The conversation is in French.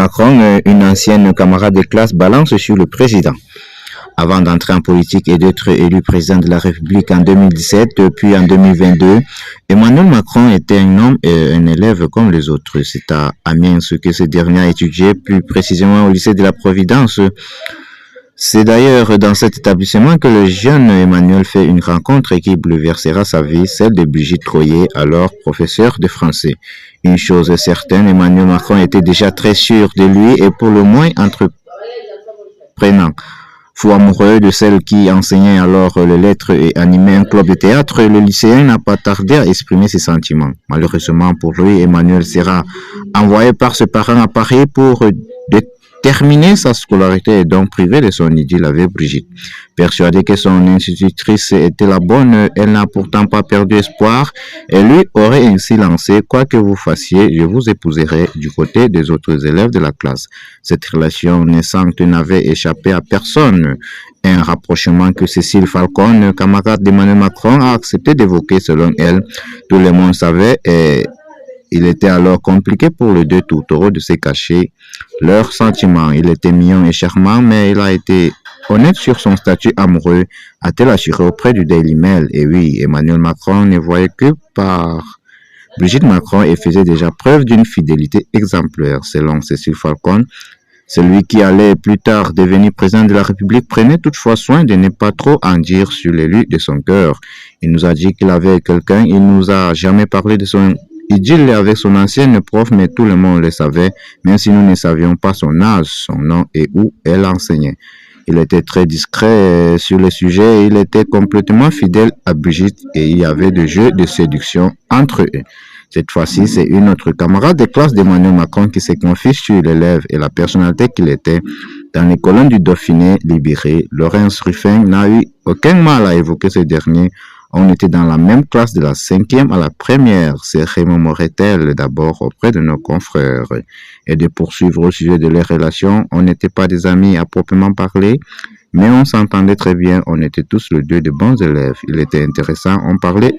Macron, une ancienne camarade de classe, balance sur le président. Avant d'entrer en politique et d'être élu président de la République en 2017, puis en 2022, Emmanuel Macron était un homme et un élève comme les autres. C'est à Amiens ce que ce dernier a étudié, plus précisément au lycée de la Providence. C'est d'ailleurs dans cet établissement que le jeune Emmanuel fait une rencontre qui bouleversera sa vie, celle de Brigitte Troyer, alors professeur de français. Une chose est certaine, Emmanuel Macron était déjà très sûr de lui et pour le moins entreprenant. Fou amoureux de celle qui enseignait alors les lettres et animait un club de théâtre, le lycéen n'a pas tardé à exprimer ses sentiments. Malheureusement pour lui, Emmanuel sera envoyé par ses parents à Paris pour terminer sa scolarité et donc privé de son idylle avec Brigitte. Persuadée que son institutrice était la bonne, elle n'a pourtant pas perdu espoir et lui aurait ainsi lancé « Quoi que vous fassiez, je vous épouserai » du côté des autres élèves de la classe. Cette relation naissante n'avait échappé à personne. Un rapprochement que Cécile Falcon, camarade d'Emmanuel Macron, a accepté d'évoquer selon elle. Tout le monde savait et il était alors compliqué pour les deux tourtereaux de se cacher leurs sentiments. Il était mignon et charmant, mais il a été honnête sur son statut amoureux, a-t-elle assuré auprès du Daily Mail. Et oui, Emmanuel Macron ne voyait que par Brigitte Macron et faisait déjà preuve d'une fidélité exemplaire. Selon Cécile Falcon, celui qui allait plus tard devenir président de la République prenait toutefois soin de ne pas trop en dire sur l'élu de son cœur. Il nous a dit qu'il avait quelqu'un, il nous a jamais parlé de son idylle avec son ancienne prof, mais tout le monde le savait, même si nous ne savions pas son âge, son nom et où elle enseignait. Il était très discret sur le sujet et il était complètement fidèle à Brigitte et il y avait des jeux de séduction entre eux. Cette fois-ci, c'est une autre camarade de classe d'Emmanuel Macron qui s'est confiée sur l'élève et la personnalité qu'il était. Dans les colonnes du Dauphiné libéré, Laurence Ruffin n'a eu aucun mal à évoquer ce dernier. On était dans la même classe de la 5e à la première, se remémorait-elle d'abord auprès de nos confrères. Et de poursuivre au sujet de leurs relations, on n'était pas des amis à proprement parler, mais on s'entendait très bien, on était tous les deux de bons élèves. Il était intéressant, on parlait